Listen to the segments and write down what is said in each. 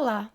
Olá,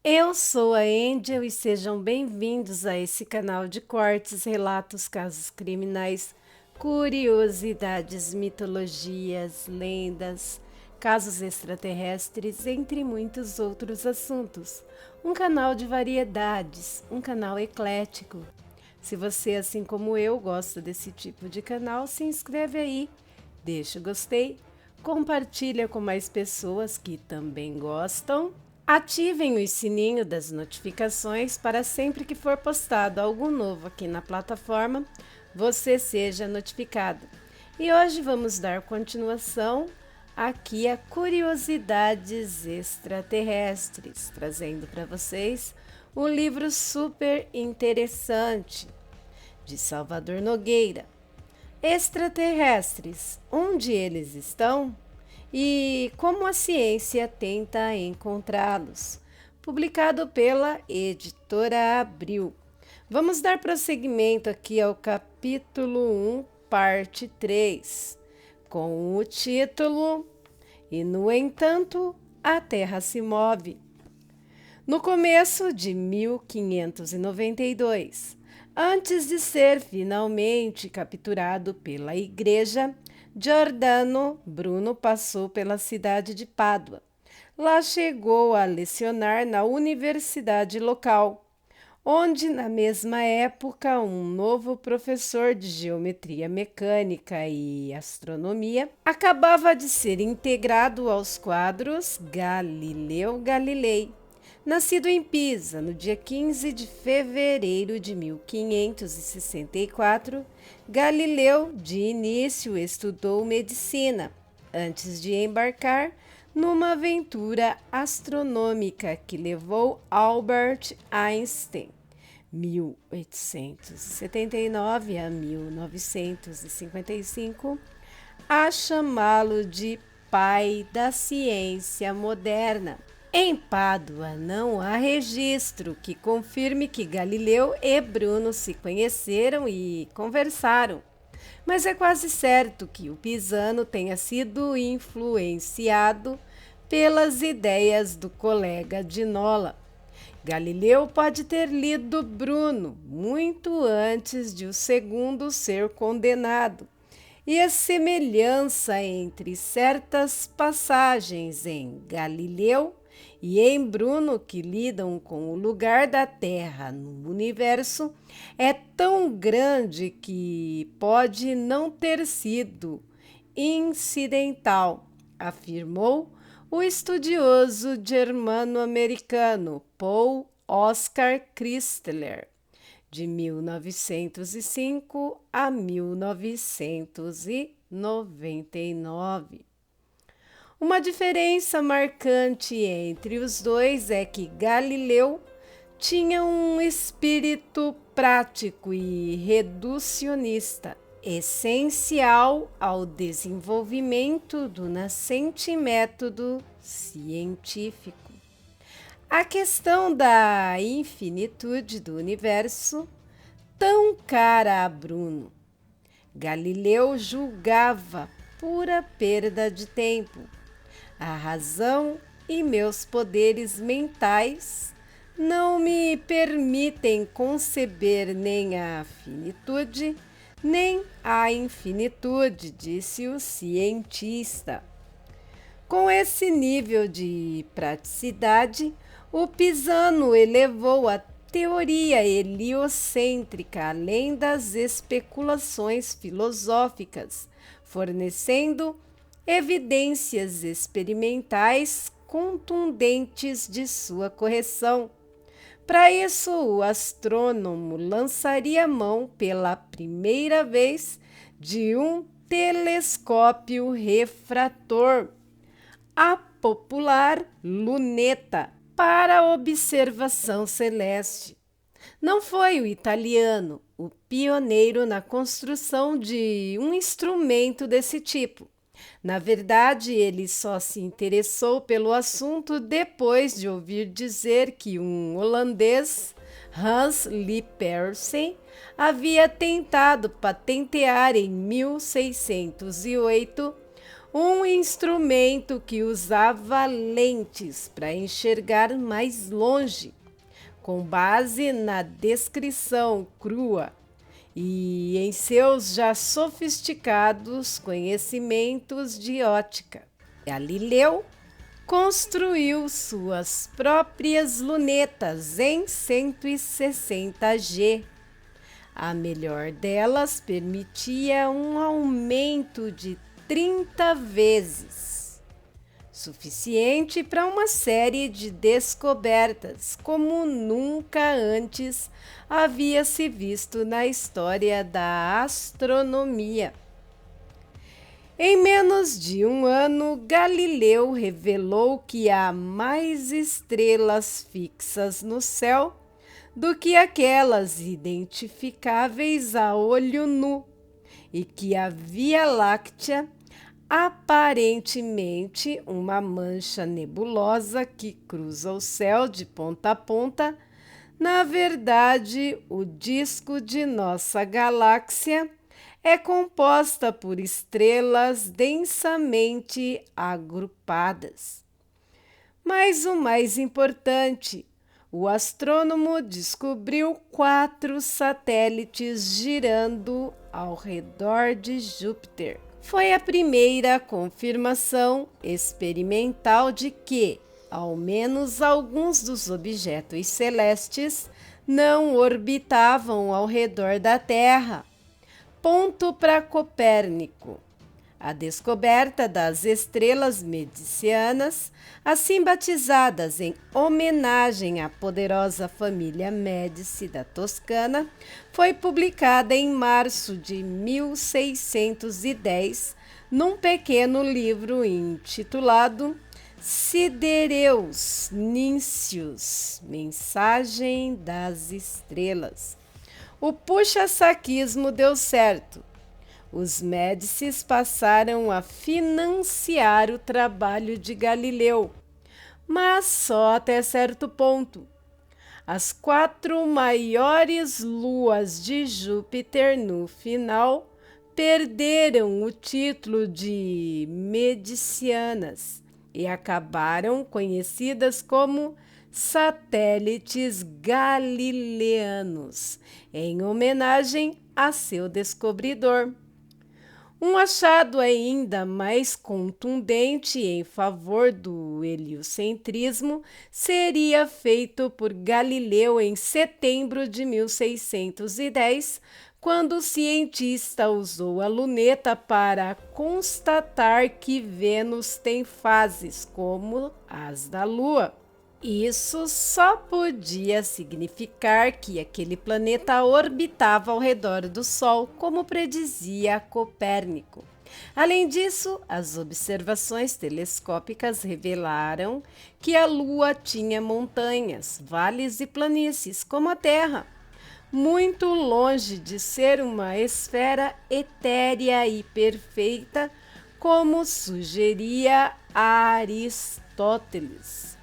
eu sou a Angel e sejam bem-vindos a esse canal de cortes, relatos, casos criminais, curiosidades, mitologias, lendas, casos extraterrestres, entre muitos outros assuntos. Um canal de variedades, um canal eclético. Se você, assim como eu, gosta desse tipo de canal, se inscreve aí, deixa o gostei, compartilha com mais pessoas que também gostam. Ativem o sininho das notificações para sempre que for postado algo novo aqui na plataforma, você seja notificado. E hoje vamos dar continuação aqui a curiosidades extraterrestres, trazendo para vocês um livro super interessante de Salvador Nogueira. Extraterrestres, onde eles estão? E como a ciência tenta encontrá-los. Publicado pela editora Abril. Vamos dar prosseguimento aqui ao capítulo 1, parte 3, com o título E, no entanto, a Terra se move. No começo de 1592, antes de ser finalmente capturado pela Igreja, Giordano Bruno passou pela cidade de Pádua. Lá chegou a lecionar na universidade local, onde, na mesma época, um novo professor de geometria mecânica e astronomia acabava de ser integrado aos quadros Galileu Galilei. Nascido em Pisa, no dia 15 de fevereiro de 1564, Galileu, de início, estudou medicina, antes de embarcar numa aventura astronômica que levou Albert Einstein, 1879 a 1955, a chamá-lo de pai da ciência moderna. Em Pádua não há registro que confirme que Galileu e Bruno se conheceram e conversaram, mas é quase certo que o pisano tenha sido influenciado pelas ideias do colega de Nola. Galileu pode ter lido Bruno muito antes de o segundo ser condenado, e a semelhança entre certas passagens em Galileu e em Bruno, que lidam com o lugar da Terra no universo, é tão grande que pode não ter sido incidental, afirmou o estudioso germano-americano Paul Oscar Christler, de 1905 a 1999. Uma diferença marcante entre os dois é que Galileu tinha um espírito prático e reducionista, essencial ao desenvolvimento do nascente método científico. A questão da infinitude do universo, tão cara a Bruno, Galileu julgava pura perda de tempo. A razão e meus poderes mentais não me permitem conceber nem a finitude, nem a infinitude, disse o cientista. Com esse nível de praticidade, o pisano elevou a teoria heliocêntrica além das especulações filosóficas, fornecendo evidências experimentais contundentes de sua correção. Para isso, o astrônomo lançaria mão pela primeira vez de um telescópio refrator, a popular luneta, para observação celeste. Não foi o italiano o pioneiro na construção de um instrumento desse tipo. Na verdade, ele só se interessou pelo assunto depois de ouvir dizer que um holandês, Hans Lippershey, havia tentado patentear em 1608 um instrumento que usava lentes para enxergar mais longe, com base na descrição crua e em seus já sofisticados conhecimentos de ótica. Galileu construiu suas próprias lunetas em 160G. A melhor delas permitia um aumento de 30 vezes, suficiente para uma série de descobertas como nunca antes havia se visto na história da astronomia. Em menos de um ano, Galileu revelou que há mais estrelas fixas no céu do que aquelas identificáveis a olho nu, e que a Via Láctea, aparentemente uma mancha nebulosa que cruza o céu de ponta a ponta, na verdade, o disco de nossa galáxia é composta por estrelas densamente agrupadas. Mas o mais importante, o astrônomo descobriu 4 satélites girando ao redor de Júpiter. Foi a primeira confirmação experimental de que, ao menos alguns dos objetos celestes, não orbitavam ao redor da Terra. Ponto para Copérnico. A descoberta das estrelas medianas, assim batizadas em homenagem à poderosa família Médici da Toscana, foi publicada em março de 1610 num pequeno livro intitulado Sidereus Nícios, Mensagem das Estrelas. O puxa-saquismo deu certo. Os Médicis passaram a financiar o trabalho de Galileu, mas só até certo ponto. As 4 maiores luas de Júpiter, no final, perderam o título de medicianas e acabaram conhecidas como satélites galileanos, em homenagem a seu descobridor. Um achado ainda mais contundente em favor do heliocentrismo seria feito por Galileu em setembro de 1610, quando o cientista usou a luneta para constatar que Vênus tem fases como as da Lua. Isso só podia significar que aquele planeta orbitava ao redor do Sol, como predizia Copérnico. Além disso, as observações telescópicas revelaram que a Lua tinha montanhas, vales e planícies, como a Terra, muito longe de ser uma esfera etérea e perfeita, como sugeria Aristóteles.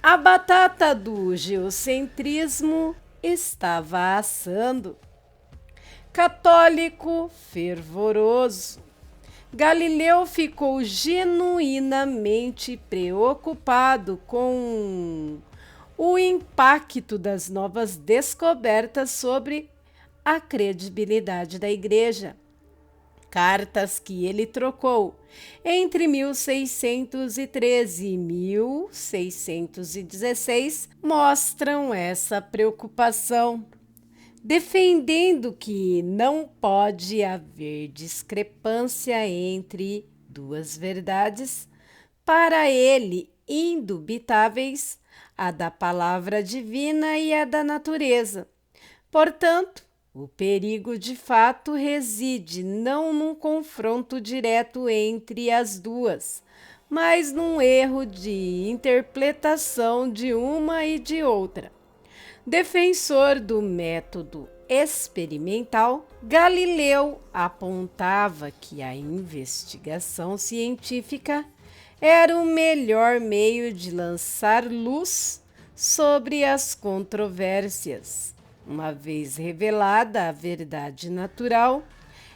A batata do geocentrismo estava assando. Católico fervoroso, Galileu ficou genuinamente preocupado com o impacto das novas descobertas sobre a credibilidade da Igreja. Cartas que ele trocou entre 1613 e 1616 mostram essa preocupação, defendendo que não pode haver discrepância entre duas verdades, para ele indubitáveis, a da palavra divina e a da natureza. Portanto, o perigo de fato reside não num confronto direto entre as duas, mas num erro de interpretação de uma e de outra. Defensor do método experimental, Galileu apontava que a investigação científica era o melhor meio de lançar luz sobre as controvérsias. Uma vez revelada a verdade natural,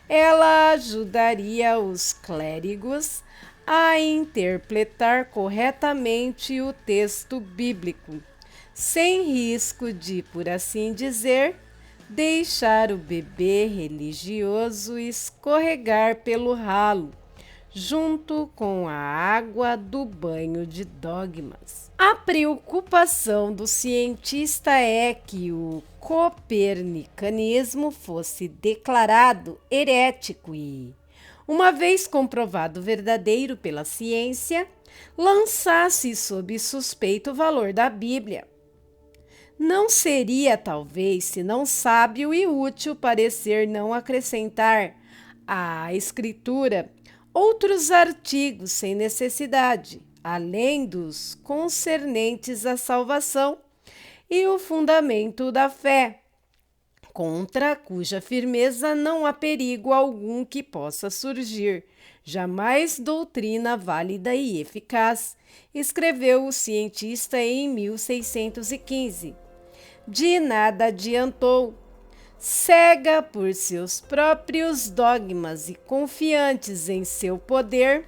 Ela ajudaria os clérigos a interpretar corretamente o texto bíblico, sem risco de, por assim dizer, deixar o bebê religioso escorregar pelo ralo, junto com a água do banho de dogmas. A preocupação do cientista é que o copernicanismo fosse declarado herético e, uma vez comprovado verdadeiro pela ciência, lançasse sob suspeito o valor da Bíblia. Não seria, talvez, senão sábio e útil parecer não acrescentar à Escritura outros artigos sem necessidade, além dos concernentes à salvação e o fundamento da fé, contra cuja firmeza não há perigo algum que possa surgir, jamais doutrina válida e eficaz, escreveu o cientista em 1615. De nada adiantou. Cega por seus próprios dogmas e confiantes em seu poder,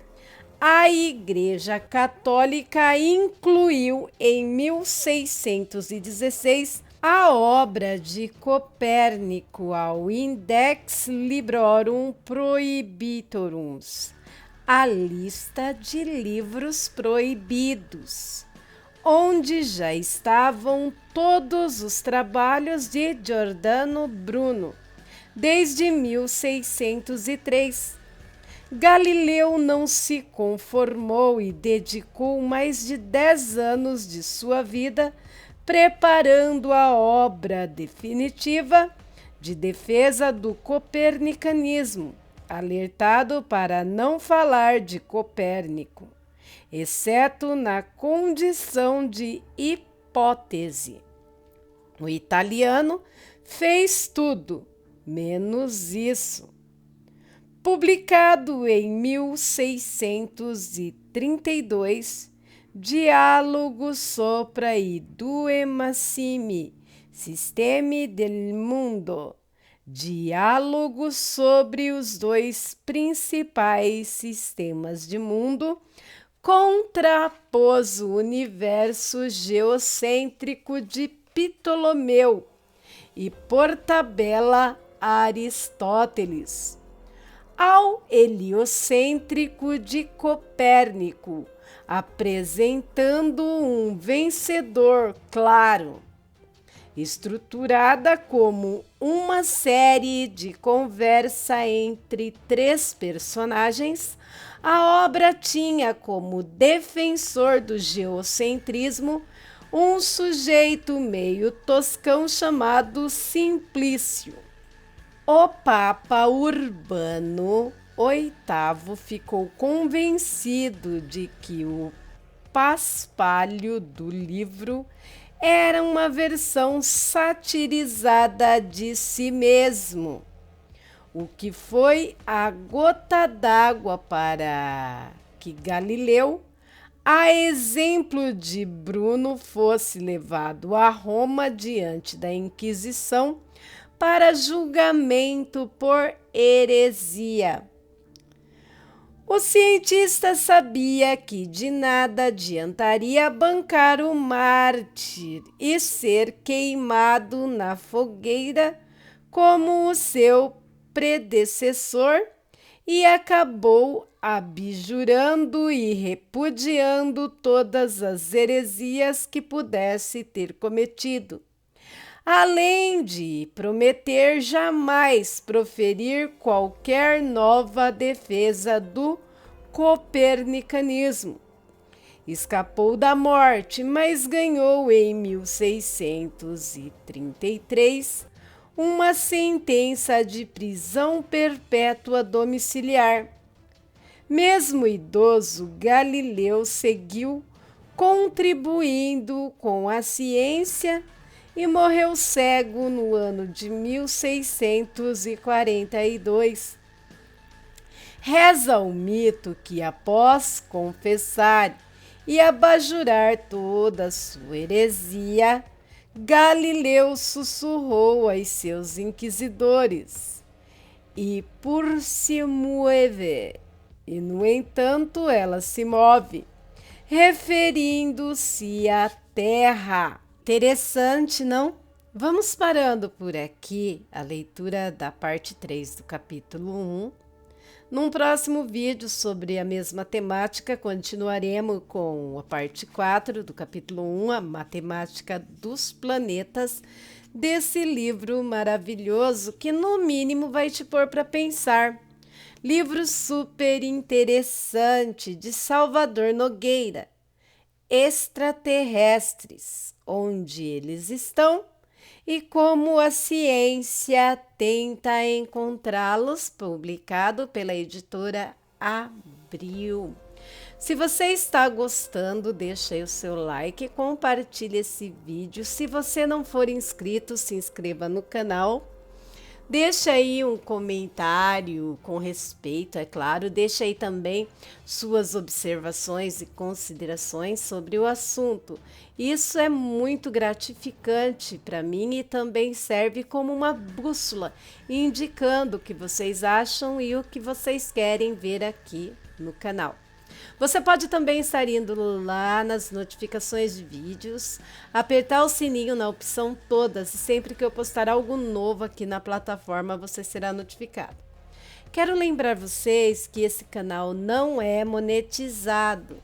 a Igreja Católica incluiu em 1616 a obra de Copérnico ao Index Librorum Prohibitorum, a lista de livros proibidos, onde já estavam todos os trabalhos de Giordano Bruno, desde 1603. Galileu não se conformou e dedicou mais de 10 anos de sua vida preparando a obra definitiva de defesa do copernicanismo, alertado para não falar de Copérnico, exceto na condição de hipótese. O italiano fez tudo, menos isso. Publicado em 1632, Dialogo sopra i due massimi sistemi del mundo, diálogo sobre os dois principais sistemas de mundo, contrapôs o universo geocêntrico de Ptolomeu e, por tabela, Aristóteles, ao heliocêntrico de Copérnico, apresentando um vencedor claro. Estruturada como uma série de conversa entre três personagens, a obra tinha como defensor do geocentrismo um sujeito meio toscão chamado Simplício. O Papa Urbano VIII ficou convencido de que o paspalho do livro era uma versão satirizada de si mesmo, o que foi a gota d'água para que Galileu, a exemplo de Bruno, fosse levado a Roma diante da Inquisição para julgamento por heresia. O cientista sabia que de nada adiantaria bancar o mártir e ser queimado na fogueira como o seu predecessor, e acabou abjurando e repudiando todas as heresias que pudesse ter cometido, além de prometer jamais proferir qualquer nova defesa do copernicanismo. Escapou da morte, mas ganhou em 1633 uma sentença de prisão perpétua domiciliar. Mesmo idoso, Galileu seguiu contribuindo com a ciência e morreu cego no ano de 1642. Reza o mito que, após confessar e abajurar toda a sua heresia, Galileu sussurrou aos seus inquisidores: e por se mueve, e no entanto ela se move, referindo-se à terra. Interessante, não? Vamos parando por aqui a leitura da parte 3 do capítulo 1. Num próximo vídeo sobre a mesma temática, continuaremos com a parte 4 do capítulo 1, a matemática dos planetas, desse livro maravilhoso que, no mínimo, vai te pôr para pensar. Livro super interessante de Salvador Nogueira. Extraterrestres, onde eles estão e como a ciência tenta encontrá-los, publicado pela editora Abril. Se você está gostando, deixa aí o seu like e compartilhe esse vídeo. Se você não for inscrito, se inscreva no canal. Deixa aí um comentário com respeito, é claro. Deixa aí também suas observações e considerações sobre o assunto. Isso é muito gratificante para mim e também serve como uma bússola, indicando o que vocês acham e o que vocês querem ver aqui no canal. Você pode também estar indo lá nas notificações de vídeos, apertar o sininho na opção todas e sempre que eu postar algo novo aqui na plataforma você será notificado. Quero lembrar vocês que esse canal não é monetizado.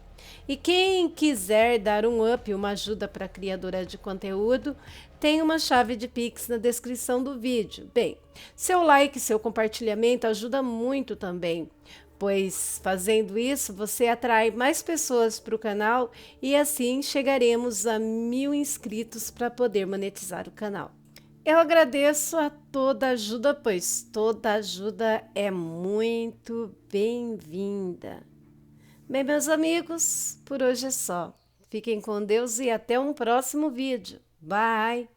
E quem quiser dar um up, uma ajuda para a criadora de conteúdo, tem uma chave de Pix na descrição do vídeo. Bem, seu like, seu compartilhamento ajuda muito também, pois fazendo isso você atrai mais pessoas para o canal e assim chegaremos a 1000 inscritos para poder monetizar o canal. Eu agradeço a toda ajuda, pois toda ajuda é muito bem-vinda. Bem, meus amigos, por hoje é só. Fiquem com Deus e até um próximo vídeo. Bye!